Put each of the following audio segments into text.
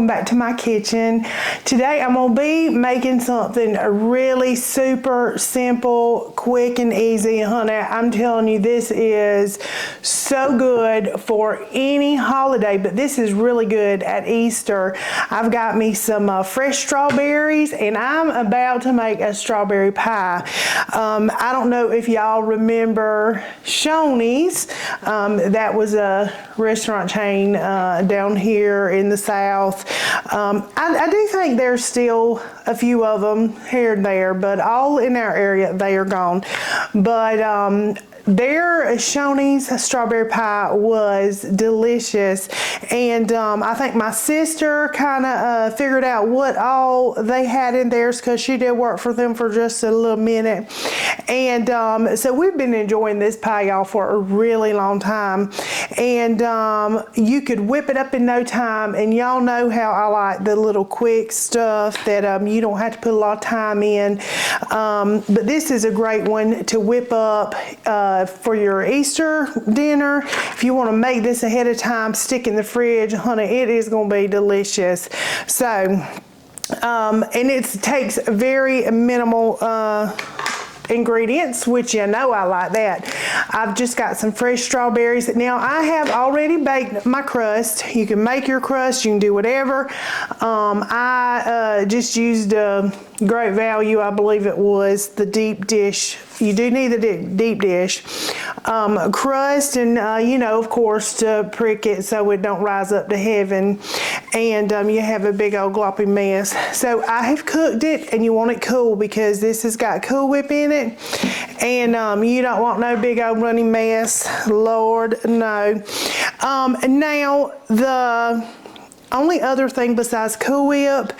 welcome back to my kitchen. Today I'm gonna be making something really super simple, quick and easy. Honey, I'm telling you, this is so good for any holiday, but this is really good at Easter. I've got me some fresh strawberries and I'm about to make a strawberry pie. I don't know if y'all remember Shoney's. That was a restaurant chain down here in the South. I do think there's still a few of them here and there, but all in our area they are gone. But their Shoney's strawberry pie was delicious, and I think my sister kind of figured out what all they had in theirs because she did work for them for just a little minute. And so we've been enjoying this pie, y'all, for a really long time. And you could whip it up in no time, and y'all know how I like the little quick stuff that you don't have to put a lot of time in. But this is a great one to whip up for your Easter dinner. If you want to make this ahead of time, stick in the fridge, honey, it is going to be delicious. So, and it takes very minimal ingredients, which you know I like that. I've just got some fresh strawberries. Now I have already baked my crust. You can make your crust, you can do whatever. I just used Great Value, I believe it was, the deep dish. You do need the deep dish crust, and you know, of course, to prick it so it don't rise up to heaven, and you have a big old gloppy mess. So I have cooked it, and you want it cool because this has got Cool Whip in it, and you don't want no big old runny mess. Lord, no. Now the only other thing besides Cool Whip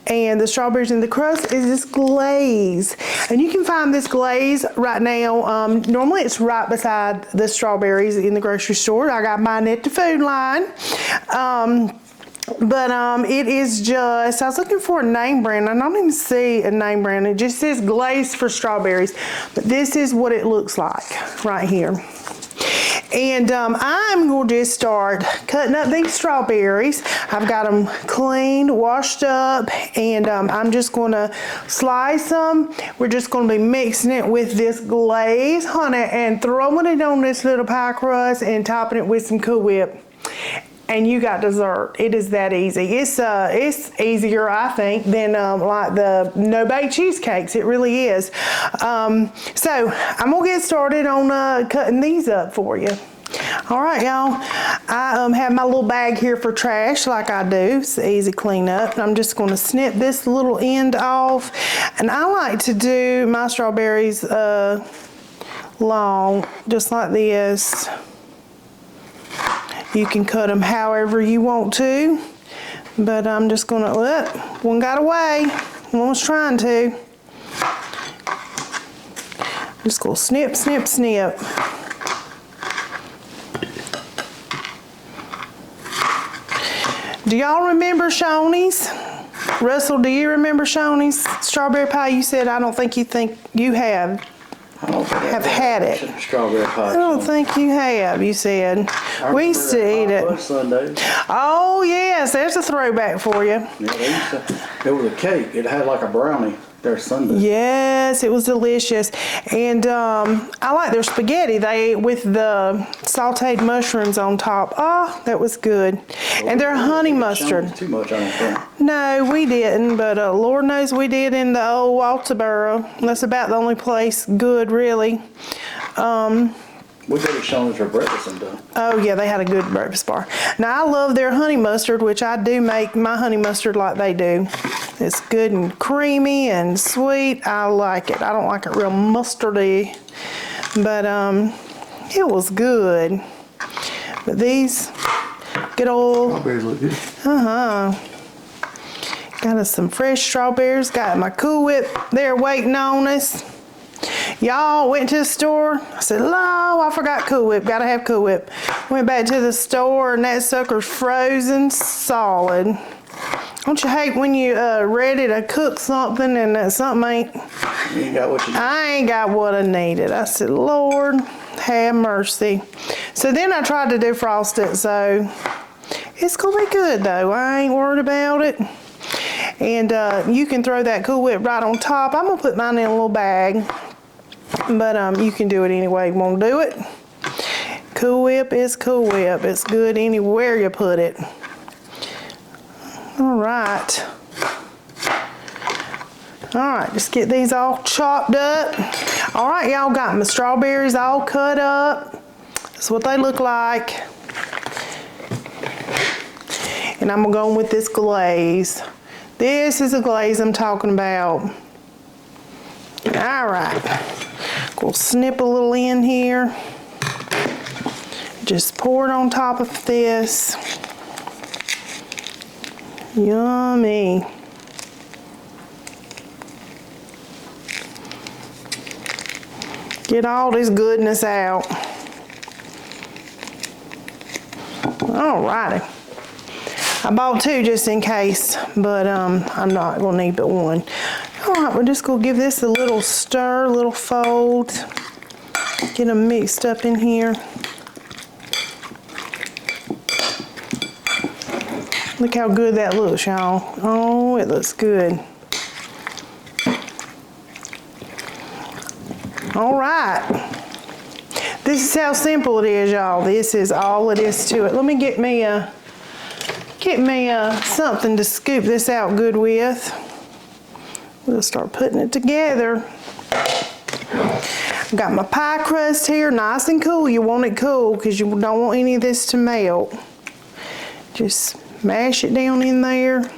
and the strawberries and the crust is this glaze. And you can find this glaze right now. Normally it's right beside the strawberries in the grocery store. I got mine at the food line. But it is just, I was looking for a name brand. I don't even see a name brand. It just says glaze for strawberries. But this is what it looks like right here. And I'm going to just start cutting up these strawberries. I've got them cleaned, washed up, and I'm just going to slice them. We're just going to be mixing it with this glaze, honey, and throwing it on this little pie crust and topping it with some Cool Whip. And you got dessert. It is that easy. It's easier, I think, than like the no-bake cheesecakes. It really is. So I'm gonna get started on cutting these up for you. All right, y'all. I have my little bag here for trash, like I do. It's easy cleanup. I'm just gonna snip this little end off, and I like to do my strawberries long, just like this. You can cut them however you want to, but I'm just gonna, one got away. One was trying to. I'm just gonna snip, snip, snip. Do y'all remember Shoney's? Russell, do you remember Shoney's strawberry pie? You said I don't think you have. I don't think have had it. Strawberry pie. I don't think you have, you said. We used to eat it. Sundays. Oh, yes, there's a throwback for you. Yeah, they used to, it was a cake. It had like a brownie there Sunday. Yes, it was delicious. And I like their spaghetti. They with the sauteed mushrooms on top. Oh, that was good. Well, and their honey mustard. Too much, I don't think. No, we didn't, but Lord knows we did in the old Walterboro. That's about the only place good, really. We go to Shoney's for breakfast sometimes. Oh yeah, they had a good breakfast bar. Now I love their honey mustard, which I do make my honey mustard like they do. It's good and creamy and sweet. I like it. I don't like it real mustardy, but it was good. But these good old Strawberries look good. Got us some fresh strawberries. Got my Cool Whip there waiting on us. Y'all went to the store. I said, "Oh, I forgot Cool Whip. Gotta have Cool Whip." Went back to the store and that sucker's frozen solid. Don't you hate when you ready to cook something and something ain't? You ain't got what you need. I ain't got what I needed. I said, "Lord, have mercy." So then I tried to defrost it, so It's gonna be good though. I ain't worried about it. And you can throw that Cool Whip right on top. I'm gonna put mine in a little bag, but you can do it any way you want to do it. Cool Whip is Cool Whip. It's good anywhere you put it. All right. All right, just get these all chopped up. All right, y'all, got my strawberries all cut up. That's what they look like. And I'm gonna go with this glaze. This is a glaze I'm talking about. All right, we'll snip a little in here. Just pour it on top of this. Yummy. Get all this goodness out. All righty. I bought 2 just in case, but I'm not gonna need but 1. All right, we're just gonna give this a little stir, a little fold. Get them mixed up in here. Look how good that looks, y'all. Oh, it looks good. All right. This is how simple it is, y'all. This is all it is to it. Let me get me something to scoop this out good with. We'll start putting it together. I've got my pie crust here, nice and cool. You want it cool because you don't want any of this to melt. Just mash it down in there.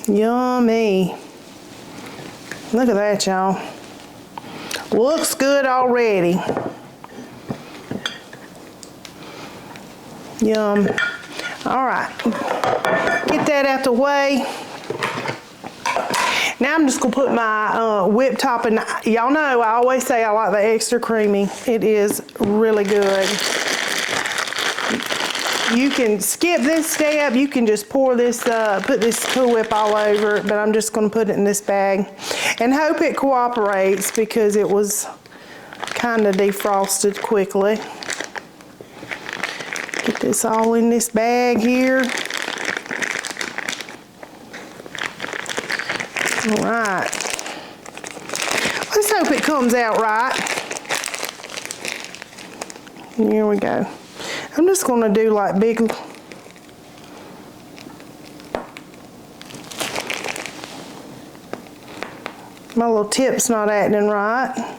Yummy. Look at that, y'all. Looks good already. Yum. All right. Get that out the way. Now I'm just gonna put my whip topping. Y'all know I always say I like the extra creamy. It is really good. You can skip this step. You can just pour this, put this Cool Whip all over it, but I'm just gonna put it in this bag and hope it cooperates because it was kind of defrosted quickly. Get this all in this bag here. All right. Let's hope it comes out right. Here we go. I'm just going to do like big, my little tip's not acting right.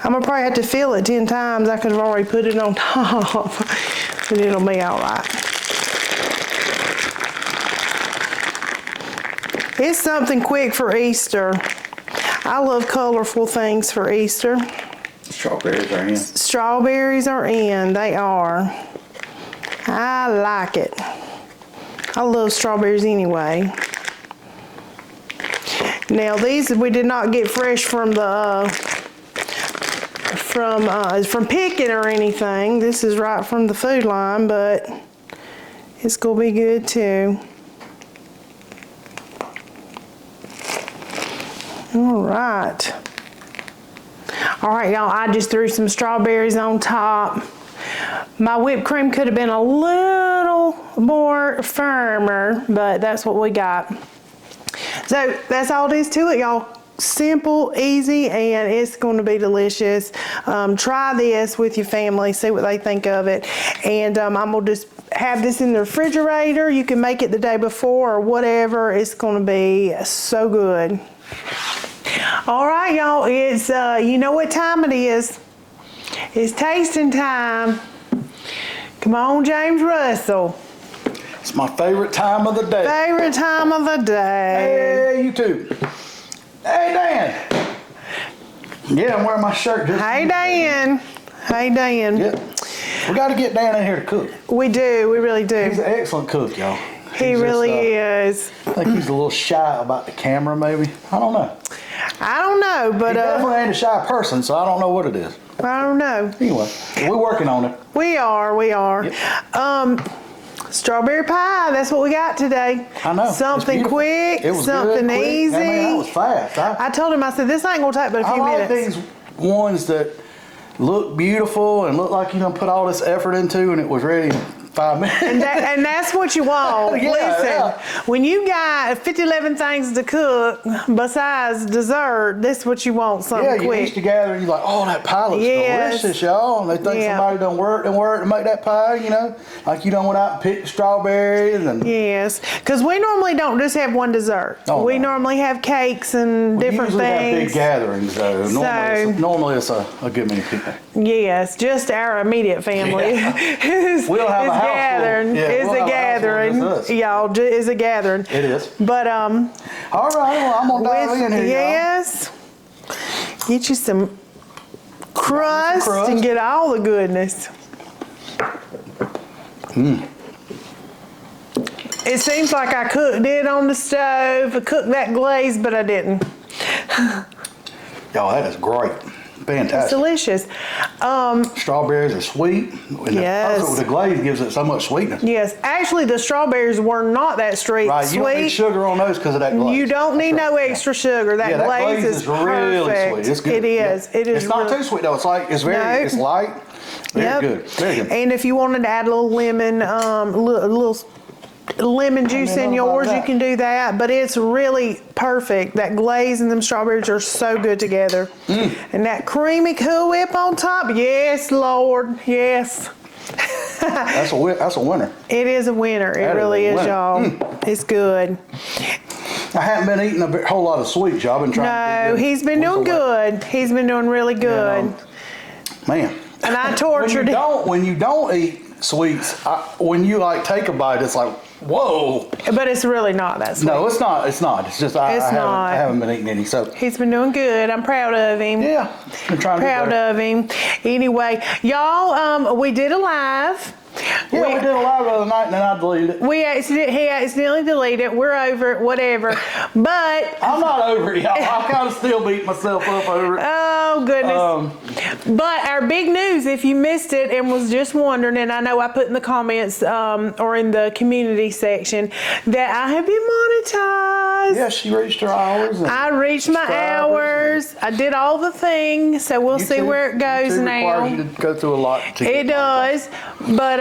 I'm gonna probably have to fill it 10 times. I could have already put it on top, but it'll be all right. It's something quick for Easter. I love colorful things for Easter. Strawberries are in. Strawberries are in, they are. I like it. I love strawberries anyway. Now these we did not get fresh from the from picking or anything. This is right from the food line, but it's gonna be good too. All right. All right, y'all, I just threw some strawberries on top. My whipped cream could have been a little more firmer, but that's what we got. So that's all there is to it, y'all. Simple, easy, and it's going to be delicious. Try this with your family, see what they think of it. And I'm going to just have this in the refrigerator. You can make it the day before or whatever. It's going to be so good. All right, y'all, it's, you know what time it is. It's tasting time. Come on, James Russell. It's my favorite time of the day. Favorite time of the day. Hey, you too. Hey, Dan. Yeah, I'm wearing my shirt. Hey, Dan. Hey, Dan. Yep. We got to get Dan in here to cook. We do. We really do. He's an excellent cook, y'all. He really is. I think he's a little shy about the camera, maybe. I don't know. I don't know, but He definitely ain't a shy person, so I don't know what it is. I don't know. Anyway, we're working on it. We are. Yep. Strawberry pie, that's what we got today. I know. Something quick, It was something good, quick. easy. I mean, that was fast. I told him, I said, this ain't gonna take but a few I like minutes. these ones that look beautiful and look like you done put all this effort into and it was ready in 5 minutes. And that's what you want. Yeah, Listen, yeah. when you got 11 things to cook besides dessert, this what you want, something Yeah, you quick. used to gather and you're like, oh, that pie looks Yes. delicious, y'all. And they think Yeah. somebody done work to make that pie, you know? Like you done went out and picked strawberries and Yes, because we normally don't just have one dessert. Oh, we no. normally have cakes and we different usually have big things. gatherings though. Normally it's a good many people. Yes, just our immediate family. Yeah. is, We'll have is a house full. gathering. Yeah, is we'll a have a house full gathering. just us. Y'all, is a gathering. It is. But All right, well, I'm gonna dive in here, yes, get you some crust, crust. and get all the goodness. It seems like I cooked it on the stove. I cooked that glaze, but I didn't. y'all. That is great. It's Fantastic. delicious. Strawberries are sweet. And Yes. Also, the glaze gives it so much sweetness. Yes, actually, the strawberries were not that sweet. Right, you don't need sugar on those because of that glaze. You don't need That's no right. extra sugar. That, Yeah, that glaze, is really perfect. sweet. It's good. It is. Yeah. It is. It's not really- too sweet though. It's very. No. It's light. Very Yep. good. Very good. And if you wanted to add a little lemon, little lemon juice in nothing yours, about you that. can do that. But it's really perfect. That glaze and them strawberries are so good together. And that creamy Cool Whip on top, yes, Lord, yes. That's a winner. It is a winner. It That is really a is, winner. y'all. It's good. I haven't been eating a whole lot of sweets. Y'all been trying. No, to get he's been doing good. He's been doing really good. Man. And I tortured him. When you don't eat sweets, when you like take a bite, it's like whoa. But it's really not that sweet. No, it's not. It's not. It's just I not. haven't been eating any. So He's been doing good. I'm proud of him. yeah, been trying to Proud do better. of him. Anyway, y'all, we did a live. Yeah, we did a live the other night and then I deleted it. He accidentally deleted it. We're over it, whatever. But I'm not over it, y'all. I kind of still beat myself up over it. oh goodness. But our big news, if you missed it and was just wondering, and I know I put in the comments or in the community section that I have been monetized. Yeah, she reached her hours. And I reached my hours. I did all the things, so we'll see YouTube- where it goes YouTube now. requires you to go through a lot. To It get does, but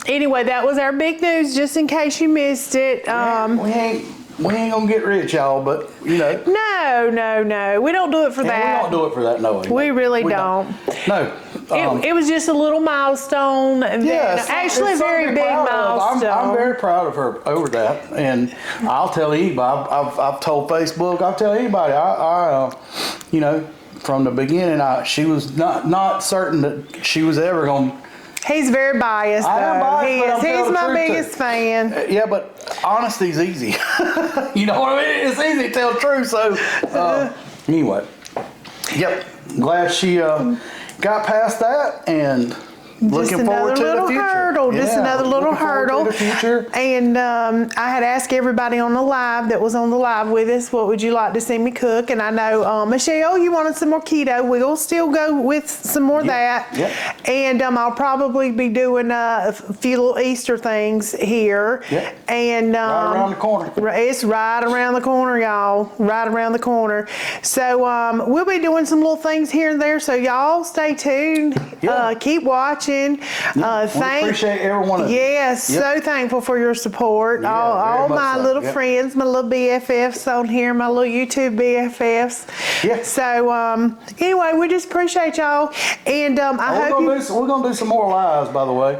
anyway, that was our big news. Just in case you missed it. we ain't gonna get rich, y'all, but you know. No, we don't do it for We that. don't do it for that, no way. We really don't. No. It was just a little milestone. Yeah, Actually, a it's very something big proud of. milestone. I'm very proud of her over that, and I'll tell anybody. I've told Facebook. I'll tell anybody. You know, from the beginning, she was not certain that she was ever going. He's very biased, though. I am biased, He but is. I'm telling He's the my truth, biggest too. fan. Yeah, but honesty's easy. You know what I mean? It's easy to tell the truth. So anyway, yep. Glad she got past that and looking forward to the future. Hurdle, just Yeah, another little looking forward hurdle. to the future. And I had asked everybody on the live that was on the live with us, what would you like to see me cook? And I know, Michelle, you wanted some more keto. We'll still go with some more of that. Yep. And I'll probably be doing a few little Easter things here. Yep. And Right around the corner. it's right around the corner, y'all. Right around the corner. So we'll be doing some little things here and there. So y'all stay tuned. Yeah. Keep watching. We appreciate every one of you. Yes, Yep. so thankful for your support. Yeah, all very much my so. little Yep. friends, my little BFFs on here, my little YouTube BFFs. Yeah. So anyway, we just appreciate y'all, and I hope We're gonna do some more lives, by the way.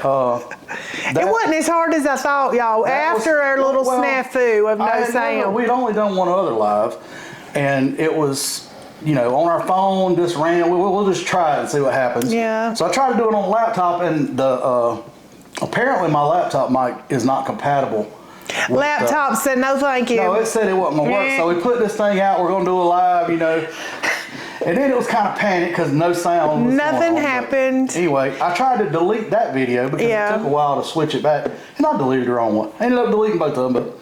it wasn't as hard as I thought, y'all. After our little snafu of no sound. We'd only done one other live, and it was, you know, on our phone, just random. We'll just try it and see what happens. Yeah. So I tried to do it on a laptop, and the apparently my laptop mic is not compatible. with Laptop said no, thank you. No, it said it wasn't gonna work. So we put this thing out. We're gonna do a live, you know. And then it was kind of panicked because no sound was Nothing going on. But happened. Anyway, I tried to delete that video because Yeah. it took a while to switch it back, and I deleted the wrong one. I ended up deleting both of them, but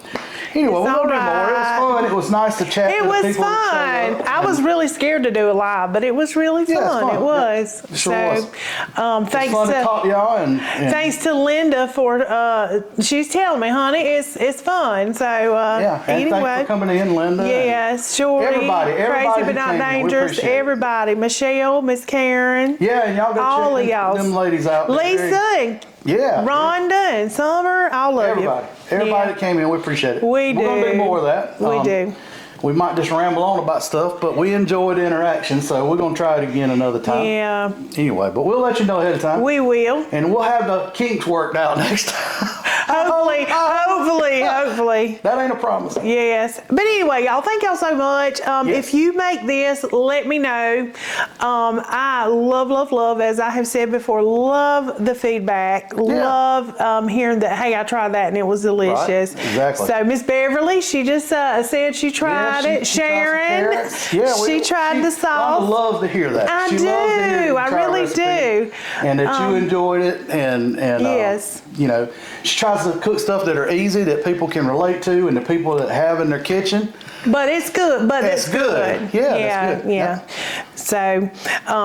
Anyway, we're It's gonna do more. It was alright. fun. It was nice to chat It with the was people that fun. showed up. I was really scared to do it live, but it was really Yeah, it's fun. fun. It was. Yeah, it sure was. Thanks It's fun to talk to y'all and thanks to Linda for she's telling me, honey, it's fun. So yeah, and anyway, thanks for coming in, Linda. yes, sure. Everybody Crazy who but not came in, we dangerous. appreciate it. Everybody, Michelle, Miss Karen, Yeah, and y'all got all of y'all, them ladies out there. Lisa, and Yeah. Rhonda, and Summer. I love Everybody. you. Everybody Yeah. that came in, we appreciate it. We We're going to do. do more of that. We do. We might just ramble on about stuff, but we enjoyed the interaction, so we're going to try it again another time. Yeah, Anyway, but we'll let you know ahead of time. we will. And we'll have the kinks worked out next time. Hopefully. That ain't a promise. Yes. But anyway, y'all, thank y'all so much. Yes. If you make this, let me know. I love, as I have said before, love the feedback. Love hearing that, hey, I tried that and it was delicious. Right. Exactly. So Miss Beverly, she just said she tried it. She tried some Sharon, carrots. Yeah, she tried the sauce. Rhonda loves to hear that. I She do. loves to hear the I entire really recipe. do. And that you enjoyed it, and Yes. you know, she tries to cook stuff that are easy that people can relate to, and the people that have in their kitchen. But it's good. But That's it's good. Yeah, that's good. Yeah. So,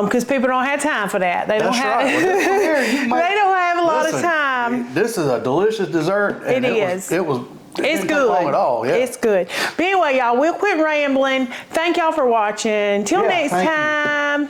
because people don't have time for that. They don't That's have. right. Well, this one here, you might- They don't have a lot of Listen, time. This is a delicious dessert. And It is. It It's didn't take good. long at all. Yeah. It's good. But anyway, y'all, we'll quit rambling. Thank y'all for watching. Till Yeah, next thank you. time.